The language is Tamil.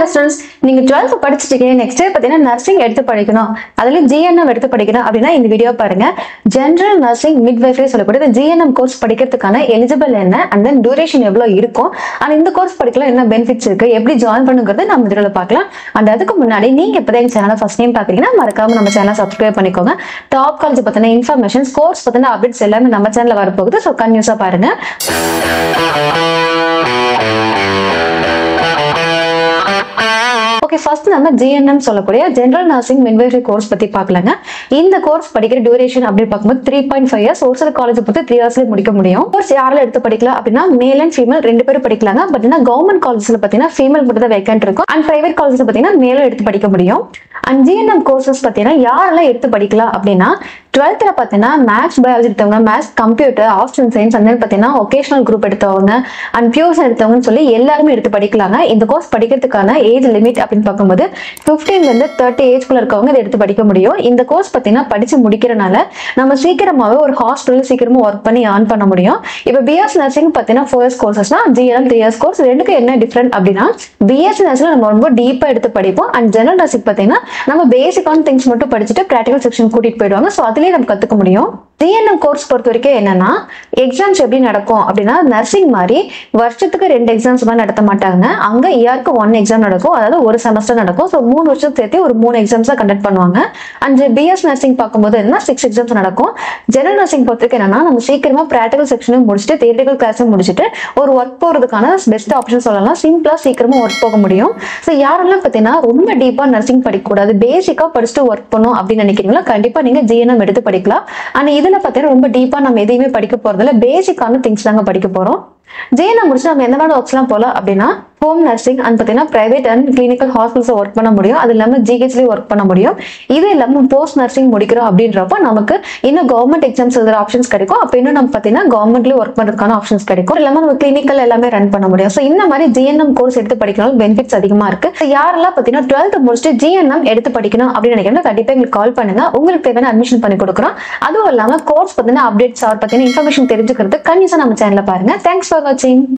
Hello students, நீங்க 12th படிச்சிட்டீங்க. நெக்ஸ்ட் இயர் பாத்தீங்கன்னா நர்சிங் எடுத்து படிக்கணும். அதுல GNM எடுத்து படிக்கணும் அப்படினா இந்த வீடியோ பாருங்க. ஜெனரல் நர்சிங் மிட்வைஃபரி சொல்லக்கூடிய GNM கோர்ஸ் படிக்கிறதுக்கான எலிஜிபிள் என்ன and then duration எவ்வளவு இருக்கும் and இந்த கோர்ஸ் படிக்கலாம் என்ன பெனிஃபிட்ஸ் இருக்கு எப்படி ஜாயின் பண்ணுங்கிறத நம்ம வீடியோல பார்க்கலாம். and அதுக்கு முன்னாடி நீங்க இப்பதான் எங்க சேனலை ஃபர்ஸ்ட் டைம் பாக்குறீங்கன்னா மறக்காம நம்ம சேனலை சப்ஸ்கிரைப் பண்ணிக்கோங்க. டாப் காலேஜ் பத்தின இன்ஃபர்மேஷன்ஸ் கோர்ஸ் பத்தின அப்டேட்ஸ் எல்லாமே நம்ம சேனல்ல வரப்போகுது. சோ கன்யூஸா பாருங்க. Okay, first நம்ம GNM சொல்லக்கூடிய ஜெனரல் நர்சிங் மிட்வைஃபரி கோர்ஸ் பத்தி பார்க்கலாங்க. இந்த கோர்ஸ் படிக்கிற டியூரேஷன் அப்படி பார்க்கும்போது 3.5 இயர்ஸ். ஒரு சில காலேஜ் பொறுத்து 3 இயர்ஸ்ல முடிக்க முடியும். கோர்ஸ் யாரெல்லாம் எடுத்து படிக்கலாம் அப்படின்னா மேல் அண்ட் ஃபீமேல் ரெண்டு பேரும் படிக்கலாங்க. பட் கவர்மெண்ட் காலேஜ்ல பாத்தீங்கன்னா ஃபீமேல் மட்டும் தான் வேக்கன்ட் இருக்கும் அண்ட் பிரைவேட் காலேஜ்ல பாத்தீங்கன்னா மேலும் எடுத்து படிக்க முடியும். அண்ட் GNM கோர்சஸ் பாத்தீங்கன்னா யாரெல்லாம் எடுத்து படிக்கலாம் அப்படின்னா 12th பாத்தீங்கன்னா மேத்ஸ் பயாலஜி எடுத்தவங்க, maths computer, arts and science அந்த பாத்தீங்கன்னா ஒகேஷனல் குரூப் எடுத்தவங்க அண்ட் பியூர்ஸ் எடுத்தவங்கன்னு சொல்லி எல்லாருமே எடுத்து படிக்கலாங்க. இந்த கோர்ஸ் படிக்கிறதுக்கான ஏஜ் லிமிட் அப்படின்னு பார்க்கும்போது 15 ல இருந்து 30 ஏஜ்குள்ள இருக்கவங்க இதை எடுத்து படிக்க முடியும். இந்த கோர்ஸ் பாத்தீங்கன்னா படிச்சு முடிக்கிறனால நம்ம சீக்கிரமாவே ஒரு ஹாஸ்பிட்டல் சீக்கிரமா ஒர்க் பண்ணி ஆன் பண்ண முடியும். இப்ப பிஎஸ் நர்சிங் பாத்தீங்கன்னா 4 இயர்ஸ் கோர்சஸ்னா GNM 3 இயர்ஸ் கோர்ஸ். ரெண்டுக்கு என்ன டிஃபரெண்ட் அப்படின்னா பிஎஸ்சி நர்சிங்ல நம்ம ரொம்ப டீப்பா எடுத்து படிப்போம் அண்ட் ஜெனரல் நர்சிங் பாத்தீங்கன்னா நம்ம பேசிக்கான திங்ஸ் மட்டும் படிச்சுட்டு பிராக்டிகல் செக்ஷன் கூட்டிட்டு போயிடுவாங்க. சோ அதுலயே நம்ம கத்துக்க முடியும். GNM கோர்ஸ் பொறுத்த வரைக்கும் என்னன்னா எக்ஸாம்ஸ் எப்படி நடக்கும் அப்படின்னா நர்சிங் மாதிரி வருஷத்துக்கு 2 எக்ஸாம்ஸ் மாதிரி நடத்த மாட்டாங்க. அங்க இயருக்கு 1 எக்ஸாம் நடக்கும், அதாவது ஒரு செமஸ்டர் நடக்கும். ஸோ 3 வருஷம் சேர்த்து ஒரு 3 எக்ஸாம்ஸ் தான் கண்டக்ட் பண்ணுவாங்க. அண்ட் பிஎஸ் நர்சிங் பார்க்கும்போது என்ன 6 எக்ஸாம்ஸ் நடக்கும். ஜெனரல் நர்சிங் பொறுத்த வரைக்கும் என்னன்னா நம்ம சீக்கிரமா பிராக்டிகல் செக்ஷனும் முடிச்சுட்டு தியரிட்டிக்கல் கிளாஸும் முடிச்சுட்டு ஒரு ஒர்க் போறதுக்கான பெஸ்ட் ஆப்ஷன் சொல்லலாம். சிம்பிளா சீக்கிரமா ஒர்க் போக முடியும். ஸோ யாரெல்லாம் பார்த்தீங்கன்னா ரொம்ப டீப்பா நர்சிங் படிக்க கூடாது, பேசிக்கா படிச்சுட்டு ஒர்க் பண்ணும் அப்படின்னு நினைக்கிறீங்களா கண்டிப்பா நீங்க GNM எடுத்து படிக்கலாம். ஆனா இதுல பாத்தீங்கன்னா ரொம்ப டீப்பா நம்ம எதையுமே படிக்க போறதுல பேசிக்கான திங்ஸ் தாங்க படிக்க போறோம். GNM முடிச்சு நம்ம எந்த மாதிரி ஒர்க்ஸ் எல்லாம் போலாம் அப்படின்னா ஹோம் நர்சிங் அண்ட் பாத்தீங்கன்னா private and clinical hospitals work பண்ண முடியும். அது இல்லாம GHலயும் ஒர்க் பண்ண முடியும். இது இல்லாம போஸ்ட் நர்சிங் முடிக்கிறோம் அப்படின்றப்ப நமக்கு இன்னும் கவர்மெண்ட் எக்ஸாம்ஸ் எழுதுற ஆப்ஷன்ஸ் கிடைக்கும். அப்ப இன்னும் நம்ம பாத்தீங்கன்னா கவர்மெண்ட்லயும் ஒர்க் பண்றதுக்கான ஆப்ஷன்ஸ் கிடைக்கும். இல்லாம நம்ம கிளினிக்கல் எல்லாமே ரன் பண்ண முடியும். சோ இந்த மாதிரி GNM கோர்ஸ் எடுத்து படிக்கணும் பெனிஃபிட்ஸ் அதிகமா இருக்கு. யாரெல்லாம் பாத்தீங்கன்னா 12th முடிச்சுட்டு GNM எடுத்து படிக்கணும் அப்படின்னு நினைக்கிறேன் கண்டிப்பா எங்களுக்கு கால் பண்ணுங்க. உங்களுக்கு தேவையான அட்மிஷன் பண்ணி கொடுக்குறோம். அதுவும் இல்லாம கோர்ஸ் பாத்தீங்கன்னா அப்டேட்ஸ் பாத்தீங்கன்னா இன்ஃபர்மேஷன் தெரிஞ்சுக்கிறது கண்டிப்பா நம்ம சேனல்ல பாருங்க. தேங்க்ஸ் ஃபார் வாட்சிங்.